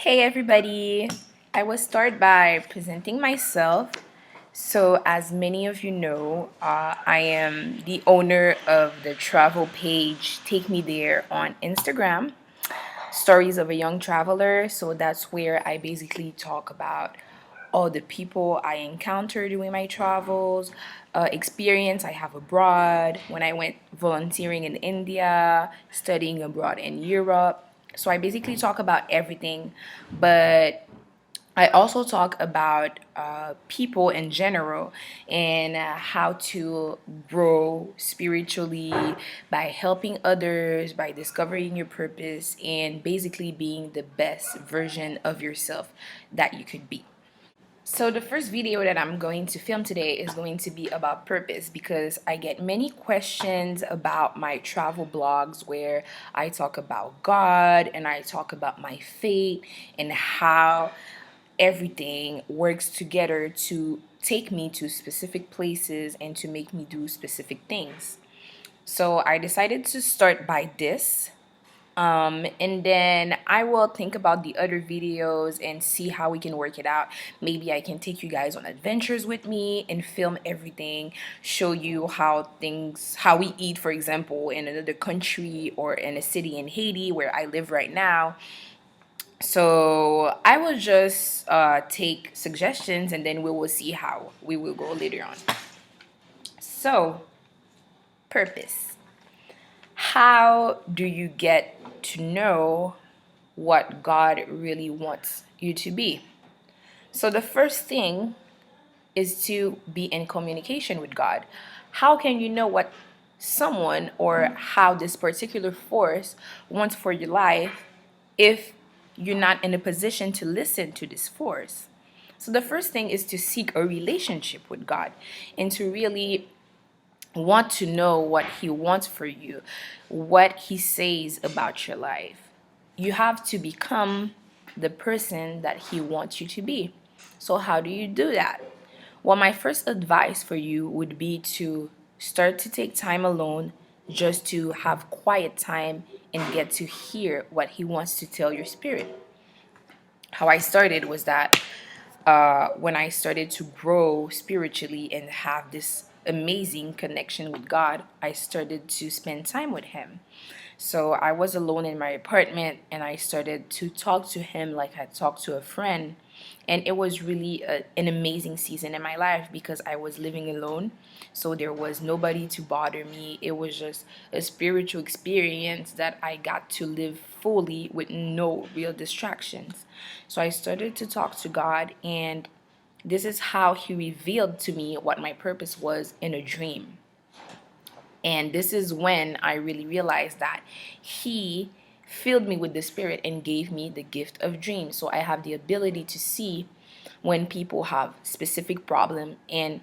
Hey everybody! I will start by presenting myself. So, as many of you know, I am the owner of the travel page Take Me There on Instagram, Stories of a Young Traveler. So, that's where I basically talk about all the people I encounter during my travels, experience I have abroad, when I went volunteering in India, studying abroad in Europe. So I basically talk about everything, but I also talk about people in general and how to grow spiritually by helping others, by discovering your purpose, and basically being the best version of yourself that you could be. So the first video that I'm going to film today is going to be about purpose because I get many questions about my travel blogs where I talk about God and I talk about my faith and how everything works together to take me to specific places and to make me do specific things. So I decided to start by this, and then I will think about the other videos and see how we can work it out. Maybe I can take you guys on adventures with me and film everything, show you how we eat, for example, in another country or in a city in Haiti where I live right now. So I will just take suggestions and then we will see how we will go later on. So, purpose. How do you get to know what God really wants you to be? So, the first thing is to be in communication with God. How can you know what someone or how this particular force wants for your life if you're not in a position to listen to this force? So, the first thing is to seek a relationship with God and to really want to know what He wants for you, what He says about your life. You have to become the person that He wants you to be. So, how do you do that? Well, my first advice for you would be to start to take time alone just to have quiet time and get to hear what He wants to tell your spirit. How I started was that when I started to grow spiritually and have this amazing connection with God, I started to spend time with Him. So I was alone in my apartment and I started to talk to Him like I talked to a friend. And it was really an amazing season in my life because I was living alone. So there was nobody to bother me. It was just a spiritual experience that I got to live fully with no real distractions. So I started to talk to God, and this is how He revealed to me what my purpose was in a dream. And this is when I really realized that He filled me with the Spirit and gave me the gift of dreams. So I have the ability to see when people have specific problem, and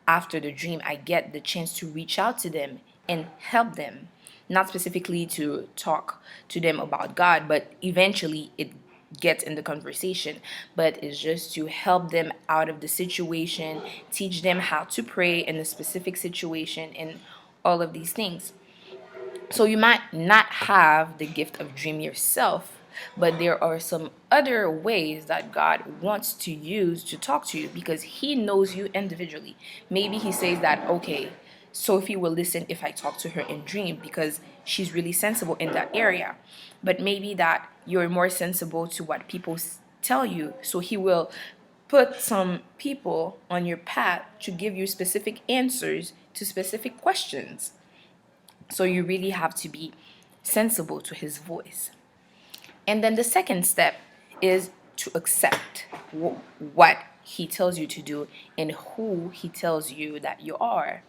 after the dream I get the chance to reach out to them and help them, not specifically to talk to them about God, but eventually it gets in the conversation, but it's just to help them out of the situation, teach them how to pray in a specific situation, and all of these things. So you might not have the gift of dream yourself, but there are some other ways that God wants to use to talk to you because He knows you individually. Maybe He says that, okay, Sophie will listen if I talk to her in dream because she's really sensible in that area. But maybe that you're more sensible to what people tell you. So He will put some people on your path to give you specific answers to specific questions. So you really have to be sensible to His voice. And then the second step is to accept what He tells you to do and who He tells you that you are.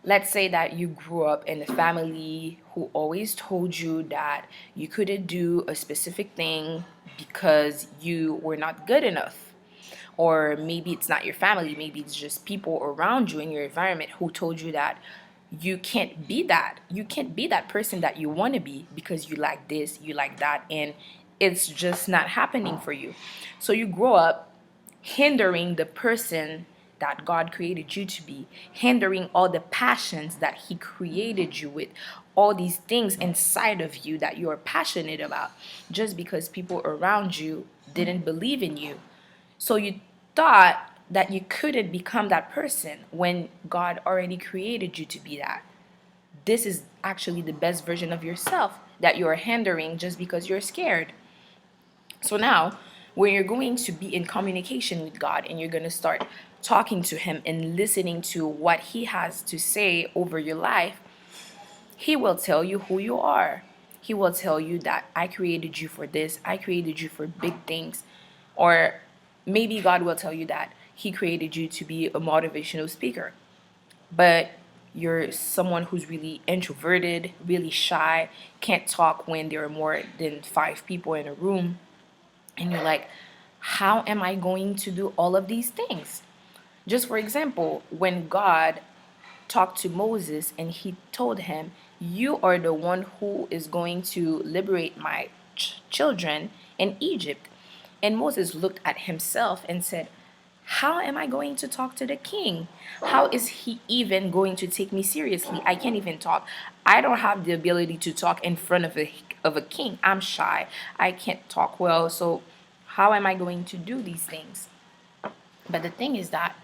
Let's say that you grew up in a family who always told you that you couldn't do a specific thing because you were not good enough. Or maybe it's not your family, maybe it's just people around you in your environment who told you that you can't be that. You can't be that person that you want to be because you like this, you like that, and it's just not happening for you. So you grow up hindering the person that God created you to be, hindering all the passions that He created you with, all these things inside of you that you are passionate about, just because people around you didn't believe in you. So you thought that you couldn't become that person when God already created you to be that. This is actually the best version of yourself that you're hindering just because you're scared. So now, when you're going to be in communication with God and you're going to start talking to Him and listening to what He has to say over your life, He will tell you who you are. He will tell you that I created you for this, I created you for big things. Or maybe God will tell you that He created you to be a motivational speaker, but you're someone who's really introverted, really shy, can't talk when there are more than five people in a room. And you're like, how am I going to do all of these things? Just for example, when God talked to Moses and he told him, you are the one who is going to liberate my children in Egypt. And Moses looked at himself and said, how am I going to talk to the king? How is he even going to take me seriously? I can't even talk. I don't have the ability to talk in front of a king. I'm shy. I can't talk well. So how am I going to do these things? But the thing is that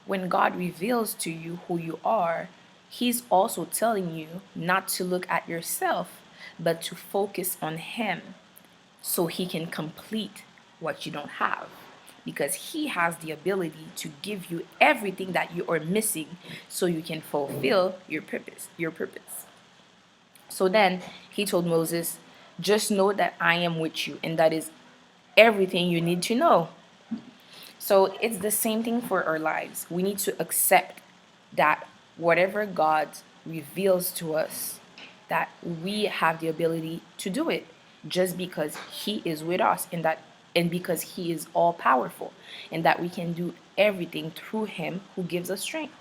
when God reveals to you who you are, He's also telling you not to look at yourself, but to focus on Him so He can complete what you don't have. Because He has the ability to give you everything that you are missing so you can fulfill your purpose. Your purpose. So then He told Moses, just know that I am with you, and that is everything you need to know. So it's the same thing for our lives. We need to accept that whatever God reveals to us, that we have the ability to do it just because He is with us, and because He is all powerful, and that we can do everything through Him who gives us strength.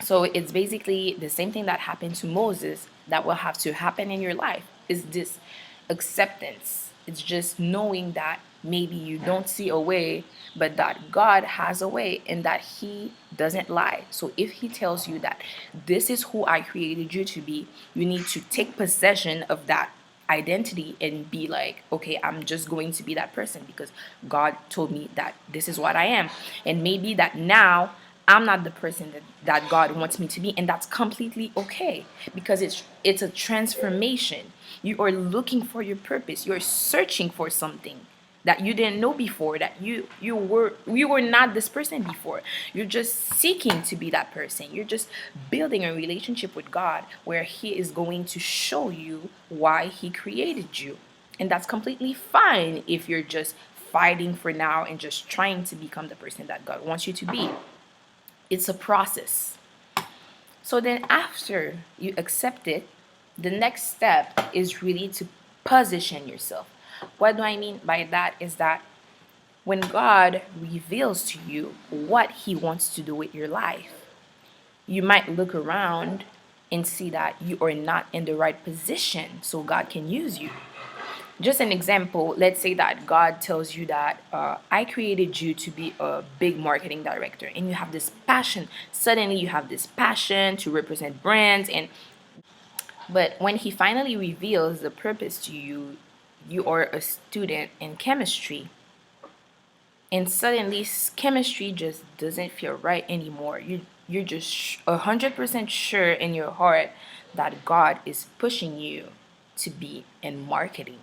So it's basically the same thing that happened to Moses that will have to happen in your life, is this acceptance. It's just knowing that maybe you don't see a way, but that God has a way and that He doesn't lie. So if He tells you that this is who I created you to be, you need to take possession of that identity and be like, okay, I'm just going to be that person because God told me that this is what I am. And maybe that now I'm not the person that God wants me to be, and that's completely okay because it's a transformation. You are looking for your purpose. You're searching for something that you didn't know before, that you were not this person before. You're just seeking to be that person. You're just building a relationship with God where He is going to show you why He created you. And that's completely fine if you're just fighting for now and just trying to become the person that God wants you to be. It's a process. So then after you accept it, the next step is really to position yourself. What do I mean by that is that when God reveals to you what He wants to do with your life, you might look around and see that you are not in the right position so God can use you. Just an example, let's say that God tells you that I created you to be a big marketing director, and you have this passion. Suddenly you have this passion to represent brands, and but when He finally reveals the purpose to you, you are a student in chemistry, and suddenly chemistry just doesn't feel right anymore. You're just 100% sure in your heart that God is pushing you to be in marketing,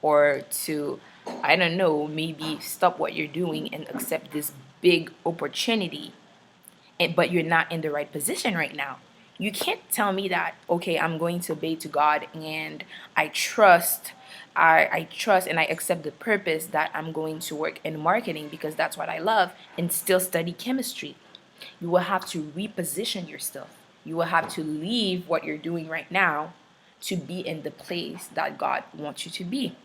or to, I don't know, maybe stop what you're doing and accept this big opportunity, but you're not in the right position right now. You can't tell me that, okay, I'm going to obey to God and I trust, I trust and I accept the purpose that I'm going to work in marketing because that's what I love, and still study chemistry. You will have to reposition yourself. You will have to leave what you're doing right now to be in the place that God wants you to be.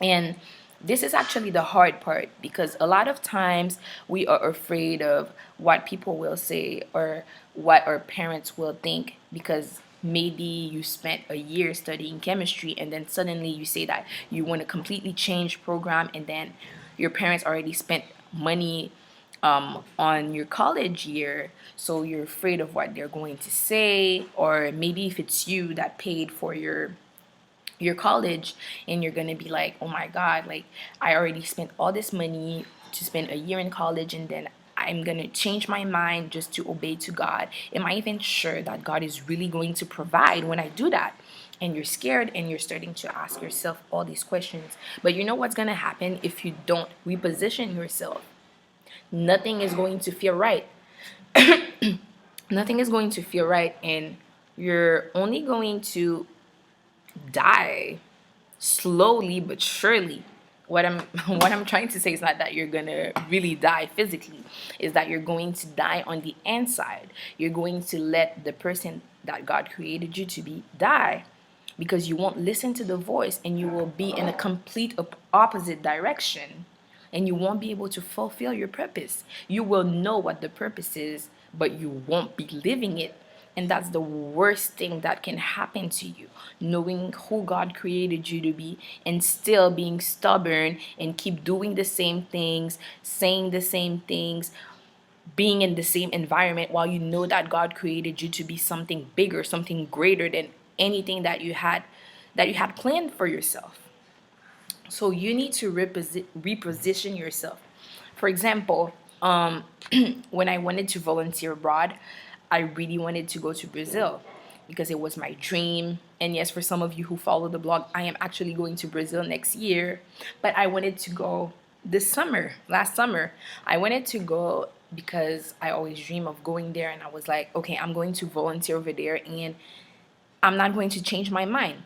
And this is actually the hard part because a lot of times we are afraid of what people will say or what our parents will think, because maybe you spent a year studying chemistry and then suddenly you say that you want to completely change program, and then your parents already spent money on your college year, so you're afraid of what they're going to say. Or maybe if it's you that paid for your your college, and you're gonna be like, oh my god, like I already spent all this money to spend a year in college, and then I'm gonna change my mind just to obey to God. Am I even sure that God is really going to provide when I do that? And you're scared and you're starting to ask yourself all these questions. But you know what's gonna happen if you don't reposition yourself? Nothing is going to feel right. Nothing is going to feel right, and you're only going to die slowly but surely. What I'm trying to say is not that you're gonna really die physically, is that you're going to die on the inside. You're going to let the person that God created you to be die, because you won't listen to the voice, and you will be in a complete opposite direction, and you won't be able to fulfill your purpose. You will know what the purpose is, but you won't be living it. And that's the worst thing that can happen to you. Knowing who God created you to be and still being stubborn and keep doing the same things, saying the same things, being in the same environment, while you know that God created you to be something bigger, something greater than anything that you had planned for yourself. So you need to reposition yourself. For example, when I wanted to volunteer abroad, I really wanted to go to Brazil because it was my dream. And yes, for some of you who follow the blog, I am actually going to Brazil next year. But I wanted to go this summer, last summer. I wanted to go because I always dream of going there. And I was like, okay, I'm going to volunteer over there, and I'm not going to change my mind.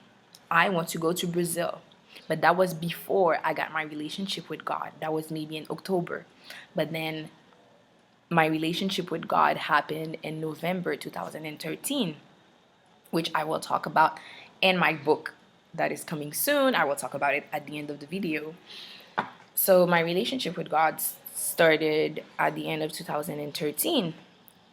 I want to go to Brazil. But that was before I got my relationship with God. That was maybe in October. But then my relationship with God happened in November 2013, which I will talk about in my book that is coming soon. I will talk about it at the end of the video. So my relationship with God started at the end of 2013.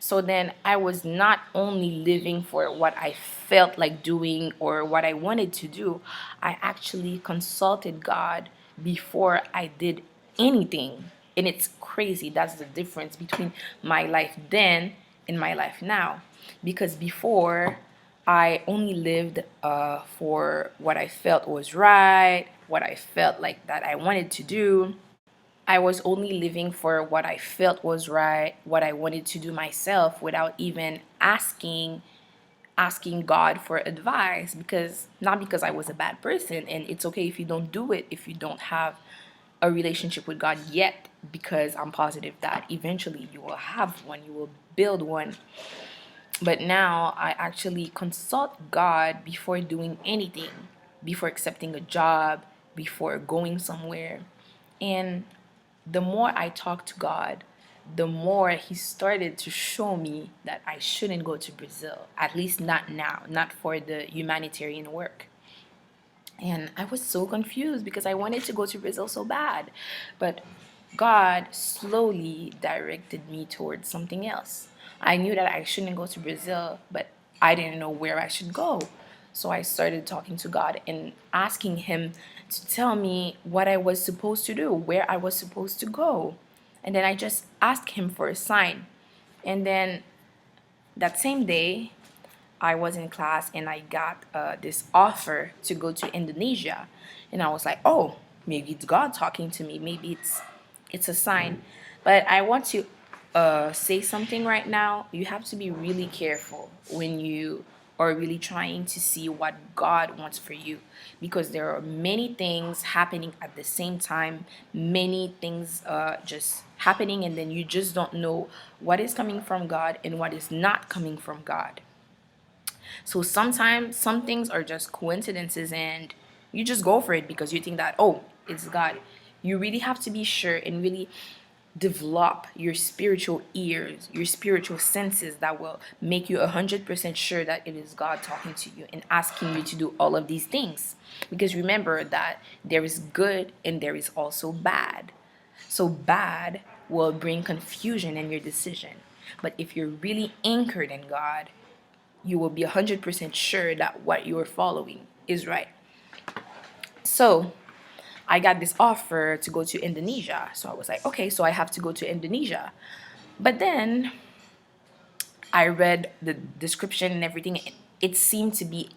So then I was not only living for what I felt like doing or what I wanted to do, I actually consulted God before I did anything. And it's crazy. That's the difference between my life then and my life now. Because before, I only lived for what I felt was right, what I felt like that I wanted to do. I was only living for what I felt was right, what I wanted to do myself, without even asking God for advice. Because not because I was a bad person, and it's okay if you don't do it, if you don't have a relationship with God yet, because I'm positive that eventually you will have one, you will build one. But now I actually consult God before doing anything, before accepting a job, before going somewhere. And the more I talked to God, the more He started to show me that I shouldn't go to Brazil, at least not now, not for the humanitarian work. And I was so confused because I wanted to go to Brazil so bad. But God slowly directed me towards something else. I knew that I shouldn't go to Brazil, but I didn't know where I should go. So I started talking to God and asking Him to tell me what I was supposed to do, where I was supposed to go. And then I just asked Him for a sign. And then that same day, I was in class and I got this offer to go to Indonesia, and I was like, "Oh, maybe it's God talking to me. Maybe it's a sign." But I want to say something right now. You have to be really careful when you are really trying to see what God wants for you, because there are many things happening at the same time, many things just happening, and then you just don't know what is coming from God and what is not coming from God. So sometimes some things are just coincidences, and you just go for it because you think that, oh, it's God. You really have to be sure and really develop your spiritual ears, your spiritual senses, that will make you 100% sure that it is God talking to you and asking you to do all of these things. Because remember that there is good and there is also bad. So bad will bring confusion in your decision. But if you're really anchored in God, you will be 100% sure that what you're following is right. So I got this offer to go to Indonesia. So I was like, okay, so I have to go to Indonesia. But then I read the description and everything. It seemed to be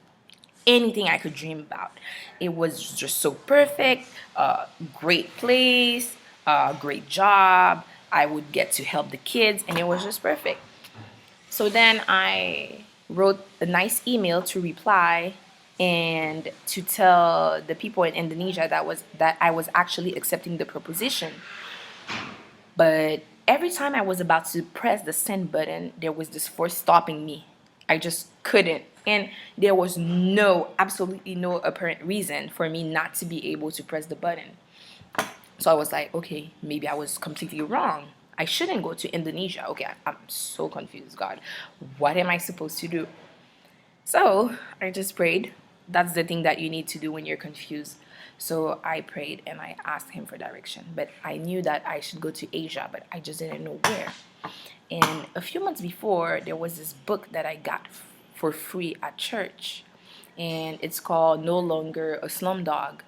anything I could dream about. It was just so perfect, great place, great job. I would get to help the kids, and it was just perfect. So then I wrote a nice email to reply and to tell the people in Indonesia that I was actually accepting the proposition. But every time I was about to press the send button, there was this force stopping me. I just couldn't. And there was absolutely no apparent reason for me not to be able to press the button. So I was like, okay, maybe I was completely wrong. I shouldn't go to Indonesia. Okay, I'm so confused, God. What am I supposed to do? So I just prayed. That's the thing that you need to do when you're confused. So I prayed and I asked him for direction. But I knew that I should go to Asia, but I just didn't know where. And a few months before, there was this book that I got for free at church. And it's called No Longer a Slumdog.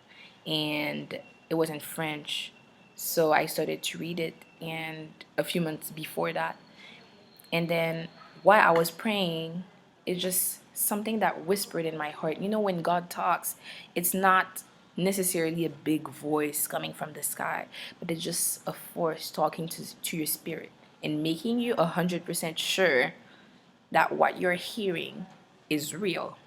And it was in French. So I started to read it. And a few months before that, and then while I was praying, it's just something that whispered in my heart. You know, when God talks, it's not necessarily a big voice coming from the sky, but it's just a force talking to your spirit and making you 100% sure that what you're hearing is real.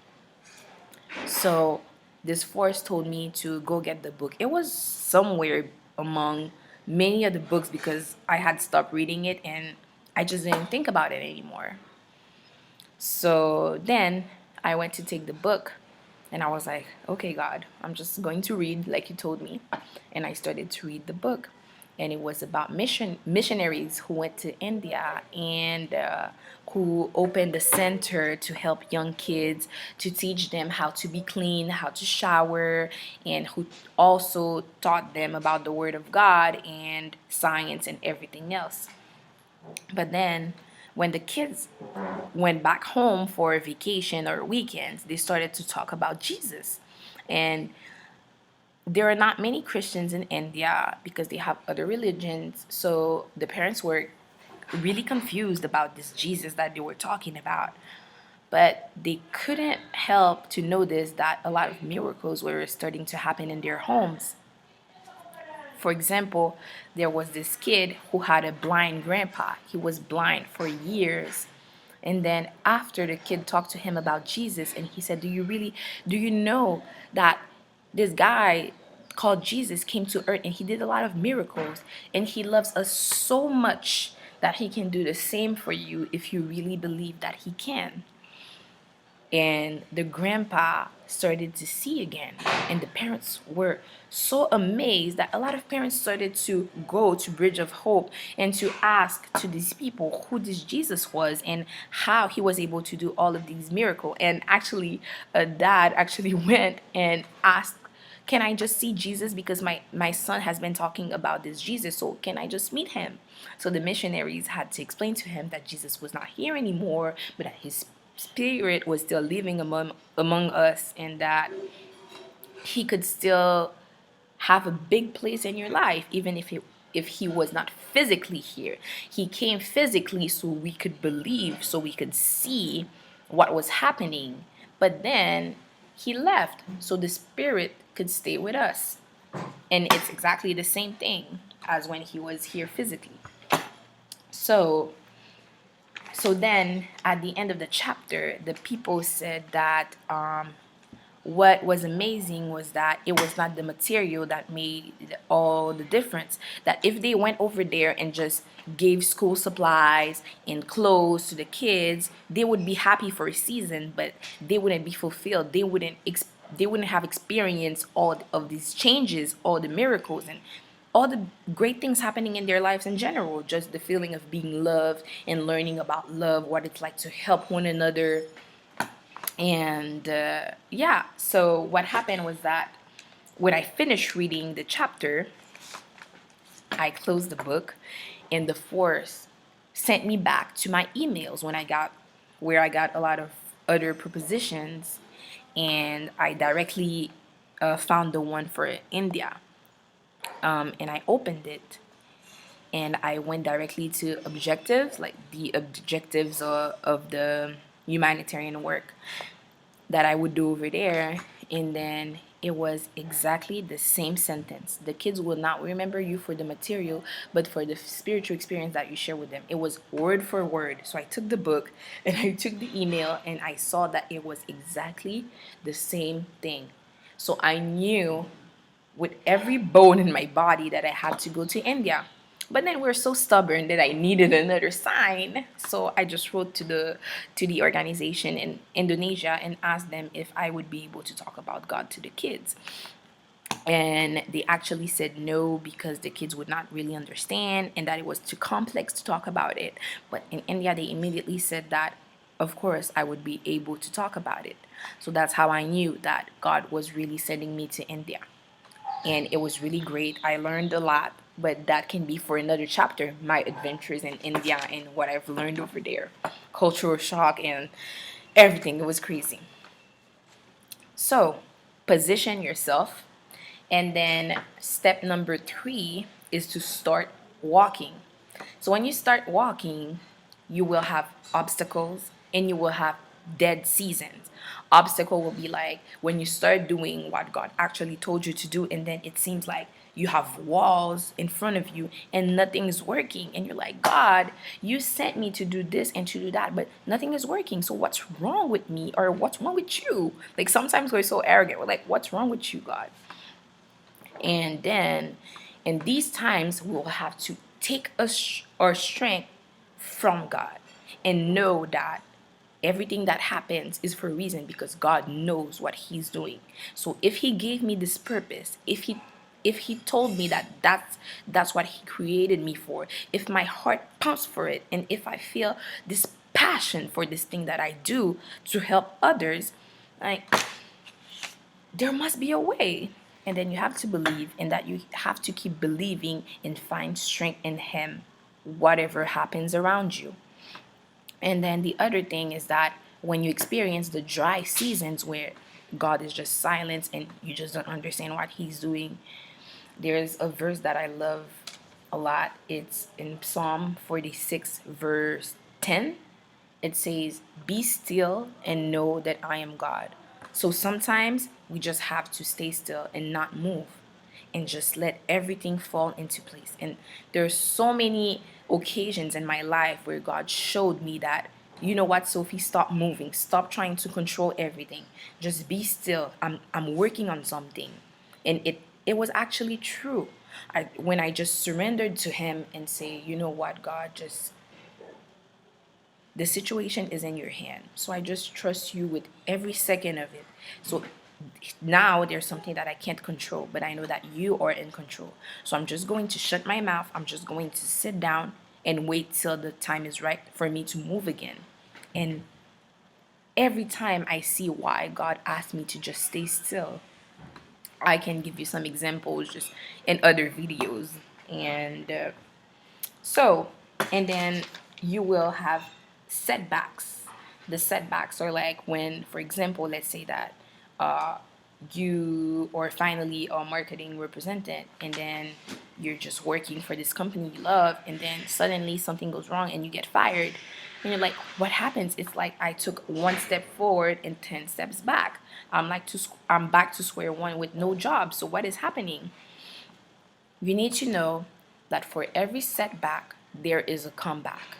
So this force told me to go get the book. It was somewhere among many of the books because I had stopped reading it and I just didn't think about it anymore. So then I went to take the book and I was like, okay, God, I'm just going to read like you told me. And I started to read the book. And it was about missionaries who went to India and who opened a center to help young kids, to teach them how to be clean, how to shower, and who also taught them about the Word of God and science and everything else. But then when the kids went back home for a vacation or weekends, they started to talk about Jesus. And there are not many Christians in India because they have other religions. So the parents were really confused about this Jesus that they were talking about. But they couldn't help to notice that a lot of miracles were starting to happen in their homes. For example, there was this kid who had a blind grandpa. He was blind for years. And then after the kid talked to him about Jesus and he said, do you know that this guy called Jesus came to earth and he did a lot of miracles and he loves us so much that he can do the same for you if you really believe that he can. And the grandpa started to see again, and the parents were so amazed that a lot of parents started to go to Bridge of Hope and to ask to these people who this Jesus was and how he was able to do all of these miracles. And actually a dad actually went and asked, can I just see Jesus, because my son has been talking about this Jesus, so can I just meet him? So the missionaries had to explain to him that Jesus was not here anymore, but that his spirit was still living among us, and that he could still have a big place in your life even if he was not physically here. He came physically so we could believe, so we could see what was happening, but then he left so the spirit could stay with us. And it's exactly the same thing as when he was here physically. So so then at the end of the chapter, the people said that what was amazing was that it was not the material that made all the difference. That if they went over there and just gave school supplies and clothes to the kids, they would be happy for a season, but they wouldn't be fulfilled. They wouldn't have experienced all of these changes, all the miracles, and all the great things happening in their lives in general. Just the feeling of being loved and learning about love, what it's like to help one another. And yeah, so what happened was that when I finished reading the chapter, I closed the book, and the force sent me back to my emails where I got a lot of other propositions, and I directly found the one for India. And I opened it, and I went directly to objectives, like the objectives of the humanitarian work. that I would do over there. And then it was exactly the same sentence. The kids will not remember you for the material, but for the spiritual experience that you share with them. It was word for word. So I took the book and I took the email and I saw that it was exactly the same thing. So I knew with every bone in my body that I had to go to India. But then we're so stubborn that I needed another sign. So I just wrote to the organization in Indonesia and asked them if I would be able to talk about God to the kids. And they actually said no because the kids would not really understand and that it was too complex to talk about it. But in India, they immediately said that, of course, I would be able to talk about it. So that's how I knew that God was really sending me to India. And it was really great. I learned a lot, but that can be for another chapter. My adventures in India and what I've learned over there, cultural shock and everything. It was crazy. So, position yourself, and then step number 3 is to start walking. So when you start walking, you will have obstacles and you will have dead seasons. Obstacle will be like when you start doing what God actually told you to do, and then it seems like you have walls in front of you and nothing is working. And you're like, God, you sent me to do this and to do that, but nothing is working. So what's wrong with me? Or what's wrong with you? Like sometimes we're so arrogant. We're like, what's wrong with you, God? And then in these times, we will have to take our strength from God and know that everything that happens is for a reason because God knows what he's doing. So if he gave me this purpose, if he told me that that's what he created me for, if my heart pumps for it, and if I feel this passion for this thing that I do to help others, like there must be a way. And then you have to believe, and that you have to keep believing and find strength in him, whatever happens around you. And then the other thing is that when you experience the dry seasons where God is just silent and you just don't understand what he's doing, there's a verse that I love a lot. It's in Psalm 46, verse 10. It says, "Be still and know that I am God." So sometimes we just have to stay still and not move and just let everything fall into place. And there's so many occasions in my life where God showed me that, you know what, Sophie, stop moving. Stop trying to control everything. Just be still. I'm working on something. And it was actually true. When I just surrendered to him and say, you know what, God, just the situation is in your hand. So I just trust you with every second of it. So now there's something that I can't control, but I know that you are in control. So I'm just going to shut my mouth. I'm just going to sit down and wait till the time is right for me to move again. And every time I see why God asked me to just stay still, I can give you some examples just in other videos. And so, and then you will have setbacks. The setbacks are like when, for example, let's say that uh, you are finally a marketing representative, and then you're just working for this company you love, and then suddenly something goes wrong and you get fired. And you're like, what happens? It's like I took one step forward and 10 steps back. I'm back to square one with no job. So what is happening? You need to know that for every setback, there is a comeback.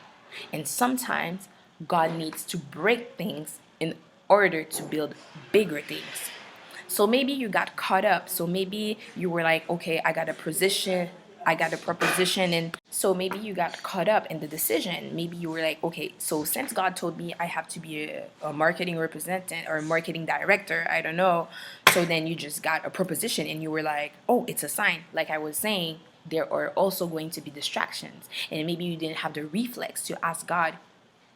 And sometimes God needs to break things in order to build bigger things. So maybe you got caught up. So maybe you were like, okay, I got a proposition. And so maybe you got caught up in the decision. Maybe you were like, okay, so since God told me I have to be a marketing representative or a marketing director, I don't know. So then you just got a proposition and you were like, oh, it's a sign. Like I was saying, there are also going to be distractions. And maybe you didn't have the reflex to ask God,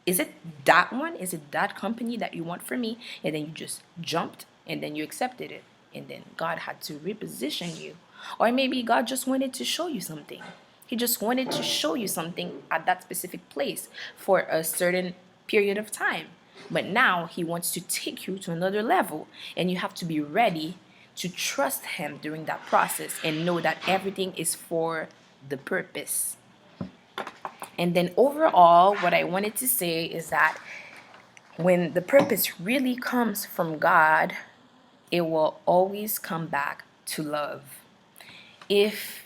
is it that one? Is it that company that you want for me? And then you just jumped and then you accepted it. And then God had to reposition you. Or maybe God just wanted to show you something. He just wanted to show you something at that specific place for a certain period of time. But now he wants to take you to another level. And you have to be ready to trust him during that process and know that everything is for the purpose. And then overall, what I wanted to say is that when the purpose really comes from God, it will always come back to love. If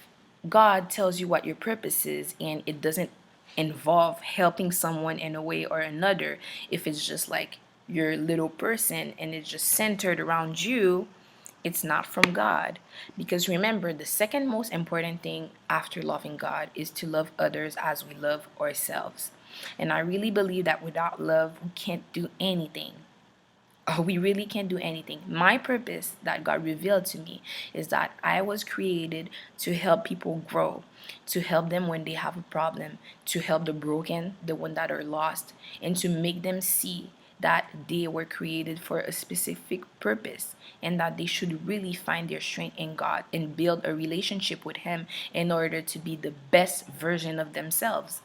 God tells you what your purpose is and it doesn't involve helping someone in a way or another, if it's just like your little person and it's just centered around you, it's not from God. Because remember, the second most important thing after loving God is to love others as we love ourselves. And I really believe that without love, we can't do anything. We really can't do anything. My purpose that God revealed to me is that I was created to help people grow, to help them when they have a problem, to help the broken, the one that are lost, and to make them see that they were created for a specific purpose and that they should really find their strength in God and build a relationship with Him in order to be the best version of themselves.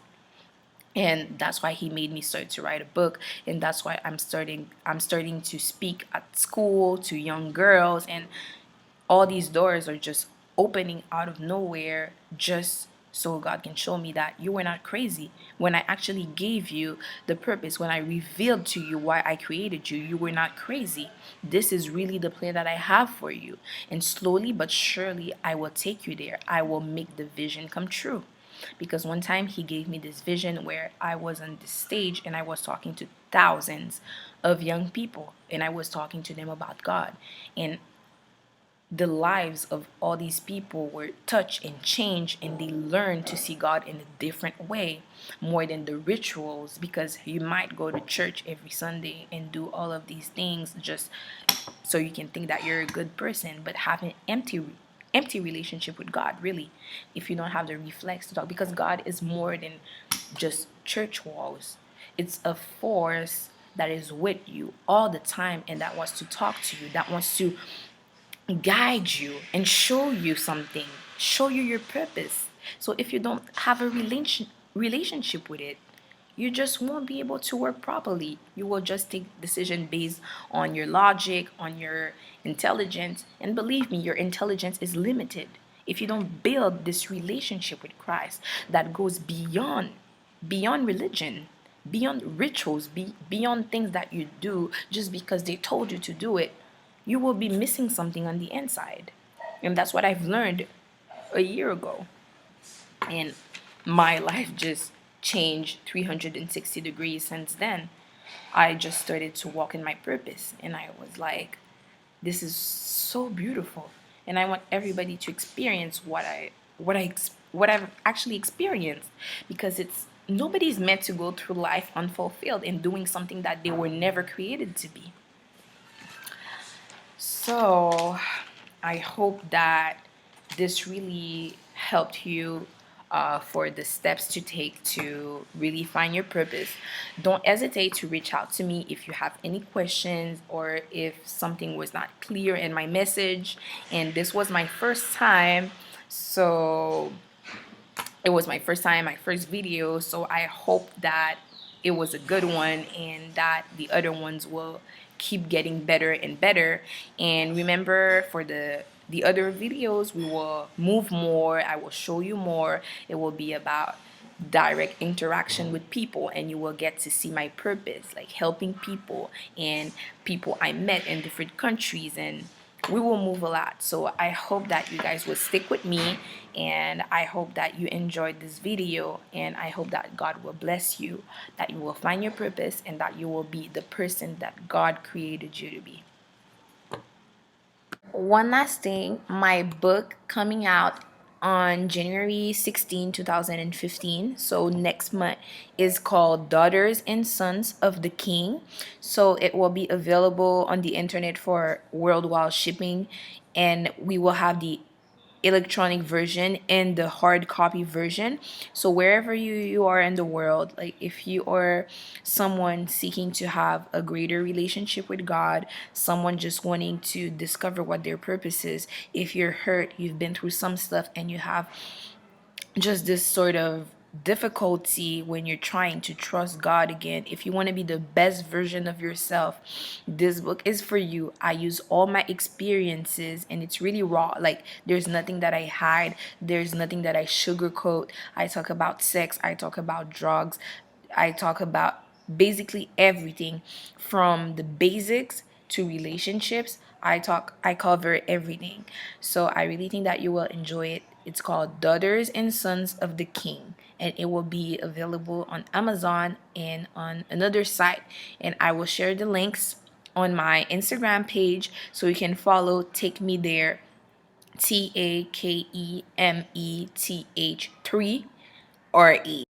And that's why he made me start to write a book, and that's why I'm starting to speak at school to young girls, and all these doors are just opening out of nowhere, just so God can show me that you were not crazy. When I actually gave you the purpose, when I revealed to you why I created you, you were not crazy. This is really the plan that I have for you, and slowly but surely I will take you there. I will make the vision come true. Because one time he gave me this vision where I was on the stage and I was talking to thousands of young people, and I was talking to them about God. And the lives of all these people were touched and changed, and they learned to see God in a different way, more than the rituals. Because you might go to church every Sunday and do all of these things just so you can think that you're a good person, but have an empty relationship with God, really, if you don't have the reflex to talk. Because God is more than just church walls. It's a force that is with you all the time, and that wants to talk to you, that wants to guide you and show you something, show you your purpose. So if you don't have a relationship with it, you just won't be able to work properly. You will just take decision based on your logic, on your intelligence, and believe me, your intelligence is limited if you don't build this relationship with Christ that goes beyond religion, beyond rituals, beyond things that you do just because they told you to do it. You will be missing something on the inside. And that's what I've learned a year ago. And my life just changed 360 degrees since then. I just started to walk in my purpose, and I was like, this is so beautiful. And I want everybody to experience what I've actually experienced, because it's nobody's meant to go through life unfulfilled and doing something that they were never created to be. So I hope that this really helped you for the steps to take to really find your purpose. Don't hesitate to reach out to me if you have any questions or if something was not clear in my message. And this was my first time, so it was my first time, my first video, so I hope that it was a good one and that the other ones will keep getting better and better. And remember, for the other videos, we will move more. I will show you more. It will be about direct interaction with people, and you will get to see my purpose, like helping people and people I met in different countries, and we will move a lot. So I hope that you guys will stick with me, and I hope that you enjoyed this video, and I hope that God will bless you, that you will find your purpose, and that you will be the person that God created you to be. One last thing, my book coming out on January 16, 2015, so next month, is called Daughters and Sons of the King. So it will be available on the internet for worldwide shipping, and we will have the electronic version and the hard copy version. So wherever you are in the world, like if you are someone seeking to have a greater relationship with God, someone just wanting to discover what their purpose is, if you're hurt, you've been through some stuff, and you have just this sort of difficulty when you're trying to trust God again, if you want to be the best version of yourself, this book is for you. I use all my experiences, and it's really raw. Like, there's nothing that I hide, there's nothing that I sugarcoat. I talk about sex, I talk about drugs, I talk about basically everything from the basics to relationships. I cover everything. So I really think that you will enjoy it. It's called Daughters and Sons of the King, and it will be available on Amazon and on another site. And I will share the links on my Instagram page so you can follow Take Me There, TAKEMETH 3 RE.